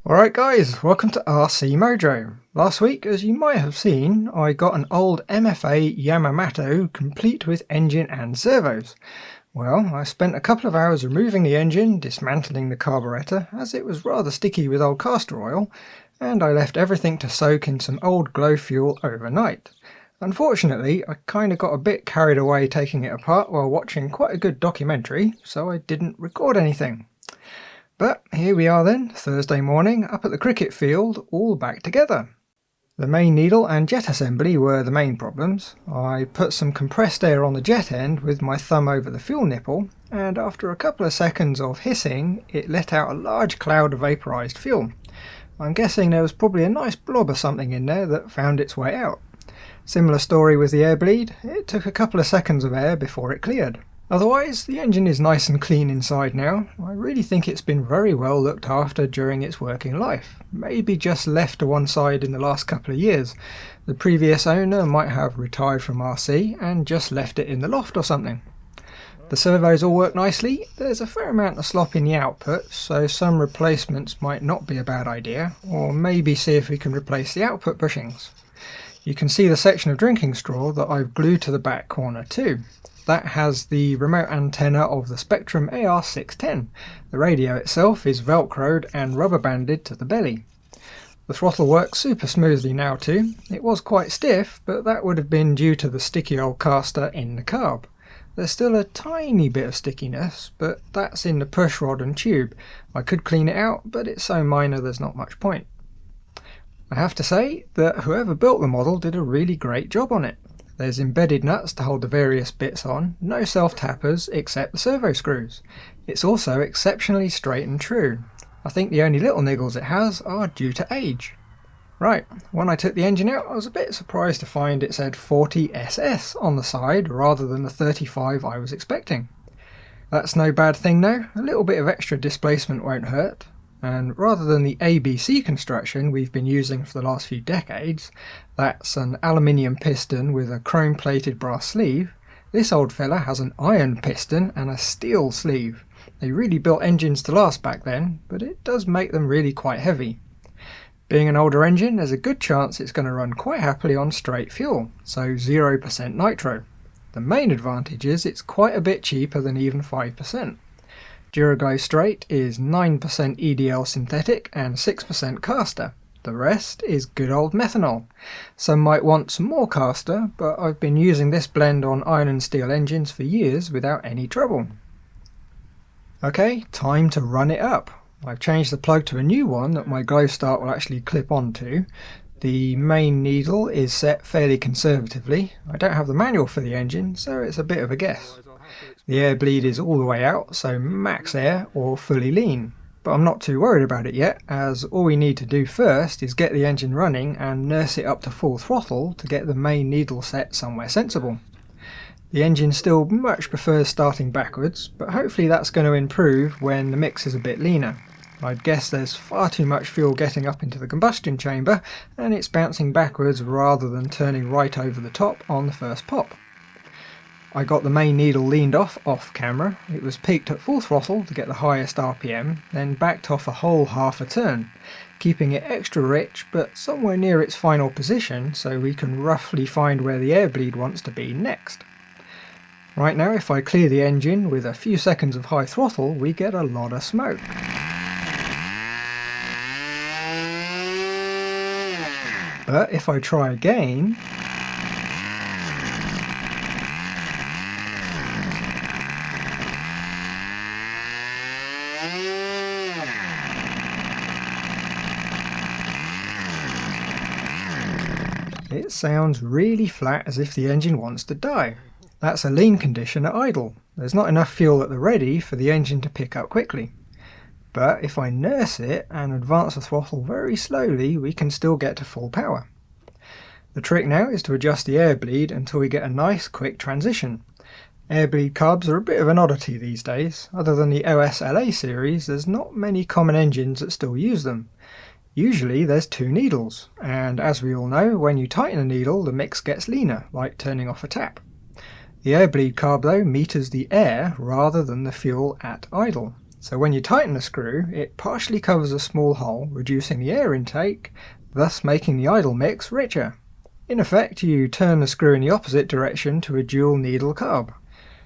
Alright guys, welcome to RC Mojo. Last week, as you might have seen, I got an old MFA Yamamoto complete with engine and servos. Well, I spent a couple of hours removing the engine, dismantling the carburettor, as it was rather sticky with old castor oil, and I left everything to soak in some old glow fuel overnight. Unfortunately, I kinda got a bit carried away taking it apart while watching quite a good documentary, so I didn't record anything. But here we are then, Thursday morning, up at the cricket field, all back together. The main needle and jet assembly were the main problems. I put some compressed air on the jet end with my thumb over the fuel nipple, and after a couple of seconds of hissing, it let out a large cloud of vaporized fuel. I'm guessing there was probably a nice blob or something in there that found its way out. Similar story with the air bleed, it took a couple of seconds of air before it cleared. Otherwise, the engine is nice and clean inside now. I really think it's been very well looked after during its working life. Maybe just left to one side in the last couple of years. The previous owner might have retired from RC and just left it in the loft or something. The servos all work nicely. There's a fair amount of slop in the output, so some replacements might not be a bad idea, or maybe see if we can replace the output bushings. You can see the section of drinking straw that I've glued to the back corner too. That has the remote antenna of the Spectrum AR610. The radio itself is velcroed and rubber banded to the belly. The throttle works super smoothly now too. It was quite stiff, but that would have been due to the sticky old caster in the carb. There's still a tiny bit of stickiness, but that's in the push rod and tube. I could clean it out, but it's so minor there's not much point. I have to say that whoever built the model did a really great job on it. There's embedded nuts to hold the various bits on, no self-tappers except the servo screws. It's also exceptionally straight and true. I think the only little niggles it has are due to age. Right, when I took the engine out, I was a bit surprised to find it said 40 SS on the side rather than the 35 I was expecting. That's no bad thing though, a little bit of extra displacement won't hurt. And rather than the ABC construction we've been using for the last few decades, that's an aluminium piston with a chrome-plated brass sleeve, this old fella has an iron piston and a steel sleeve. They really built engines to last back then, but it does make them really quite heavy. Being an older engine, there's a good chance it's going to run quite happily on straight fuel, so 0% nitro. The main advantage is it's quite a bit cheaper than even 5%. Duraglow straight is 9% EDL synthetic and 6% caster. The rest is good old methanol. Some might want some more caster, but I've been using this blend on iron and steel engines for years without any trouble. Okay, time to run it up. I've changed the plug to a new one that my glow start will actually clip onto. The main needle is set fairly conservatively. I don't have the manual for the engine, so it's a bit of a guess. The air bleed is all the way out, so max air or fully lean. But I'm not too worried about it yet, as all we need to do first is get the engine running and nurse it up to full throttle to get the main needle set somewhere sensible. The engine still much prefers starting backwards, but hopefully that's going to improve when the mix is a bit leaner. I'd guess there's far too much fuel getting up into the combustion chamber, and it's bouncing backwards rather than turning right over the top on the first pop. I got the main needle leaned off camera. It was peaked at full throttle to get the highest RPM, then backed off a whole half a turn, keeping it extra rich but somewhere near its final position so we can roughly find where the air bleed wants to be next. Right now, if I clear the engine with a few seconds of high throttle, we get a lot of smoke. But if I try again, it sounds really flat as if the engine wants to die. That's a lean condition at idle. There's not enough fuel at the ready for the engine to pick up quickly. But if I nurse it and advance the throttle very slowly, we can still get to full power. The trick now is to adjust the air bleed until we get a nice quick transition. Air bleed carbs are a bit of an oddity these days. Other than the OSLA series, there's not many common engines that still use them. Usually there's two needles, and as we all know, when you tighten a needle the mix gets leaner, like turning off a tap. The air bleed carb though meters the air rather than the fuel at idle, So when you tighten the screw, it partially covers a small hole, reducing the air intake, thus making the idle mix richer. In effect, you turn the screw in the opposite direction to a dual needle carb.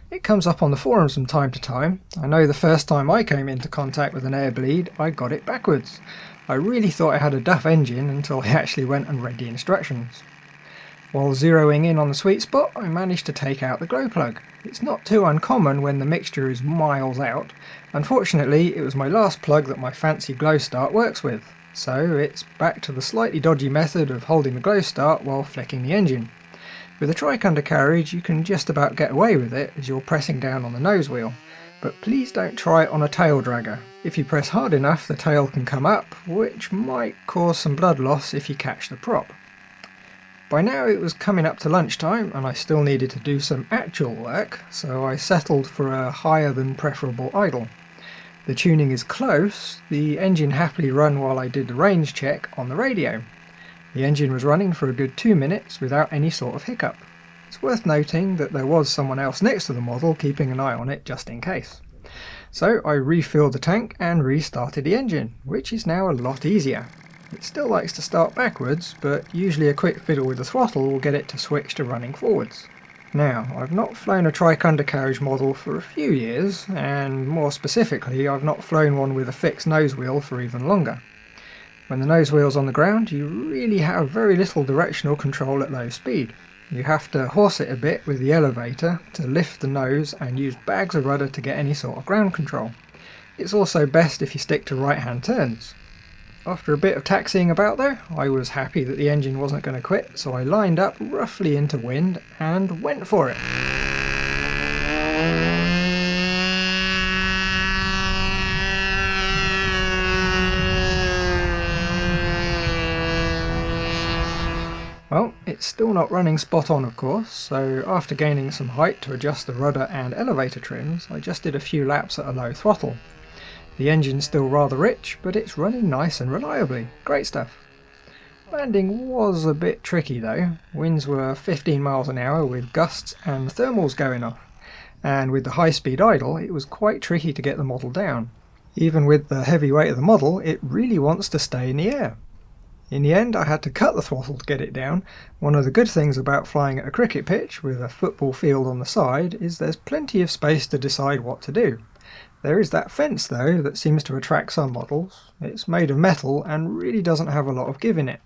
It comes up on the forums from time to time. I know the first time I came into contact with an air bleed, I got it backwards. I really thought I had a Duff engine until I actually went and read the instructions. While zeroing in on the sweet spot, I managed to take out the glow plug. It's not too uncommon when the mixture is miles out. Unfortunately, it was my last plug that my fancy glow start works with, so it's back to the slightly dodgy method of holding the glow start while flicking the engine. With a trike undercarriage, you can just about get away with it as you're pressing down on the nose wheel, but please don't try it on a tail dragger. If you press hard enough, the tail can come up, which might cause some blood loss if you catch the prop. By now it was coming up to lunchtime and I still needed to do some actual work, so I settled for a higher than preferable idle. The tuning is close, the engine happily run while I did the range check on the radio. The engine was running for a good 2 minutes without any sort of hiccup. It's worth noting that there was someone else next to the model keeping an eye on it just in case. So I refilled the tank and restarted the engine, which is now a lot easier. It still likes to start backwards, but usually a quick fiddle with the throttle will get it to switch to running forwards. Now, I've not flown a trike undercarriage model for a few years, and more specifically, I've not flown one with a fixed nose wheel for even longer. When the nose wheel's on the ground, you really have very little directional control at low speed. You have to horse it a bit with the elevator to lift the nose and use bags of rudder to get any sort of ground control. It's also best if you stick to right-hand turns. After a bit of taxiing about there, I was happy that the engine wasn't going to quit, so I lined up roughly into wind and went for it. Well, it's still not running spot on of course, so after gaining some height to adjust the rudder and elevator trims, I just did a few laps at a low throttle. The engine's still rather rich, but it's running nice and reliably. Great stuff. Landing was a bit tricky though. Winds were 15 miles an hour with gusts and thermals going off. And with the high-speed idle, it was quite tricky to get the model down. Even with the heavy weight of the model, it really wants to stay in the air. In the end, I had to cut the throttle to get it down. One of the good things about flying at a cricket pitch with a football field on the side is there's plenty of space to decide what to do. There is that fence though that seems to attract some models. It's made of metal and really doesn't have a lot of give in it.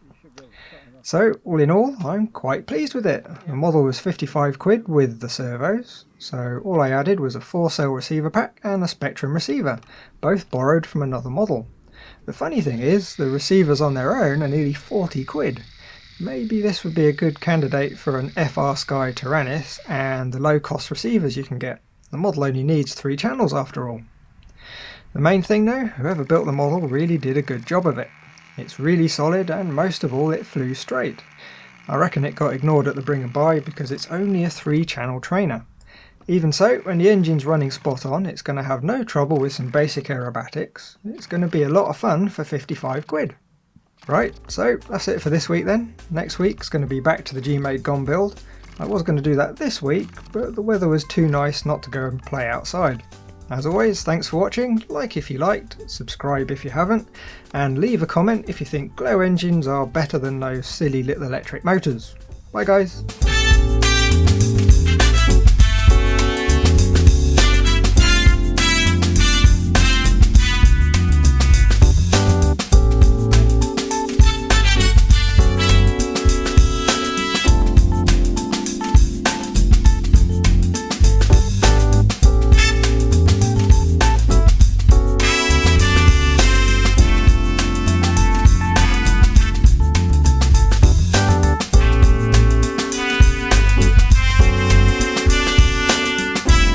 So all in all, I'm quite pleased with it. The model was 55 quid with the servos, so all I added was a 4-cell receiver pack and a Spectrum receiver, both borrowed from another model. The funny thing is, the receivers on their own are nearly 40 quid. Maybe this would be a good candidate for an FR Sky Tyrannus and the low-cost receivers you can get. The model only needs 3 channels after all. The main thing though, whoever built the model really did a good job of it. It's really solid and most of all it flew straight. I reckon it got ignored at the bring and buy because it's only a 3-channel trainer. Even so, when the engine's running spot on, it's going to have no trouble with some basic aerobatics. It's going to be a lot of fun for 55 quid. Right, so that's it for this week then. Next week's going to be back to the G-Made GOM build. I was going to do that this week, but the weather was too nice not to go and play outside. As always, thanks for watching, like if you liked, subscribe if you haven't, and leave a comment if you think glow engines are better than those silly little electric motors. Bye guys!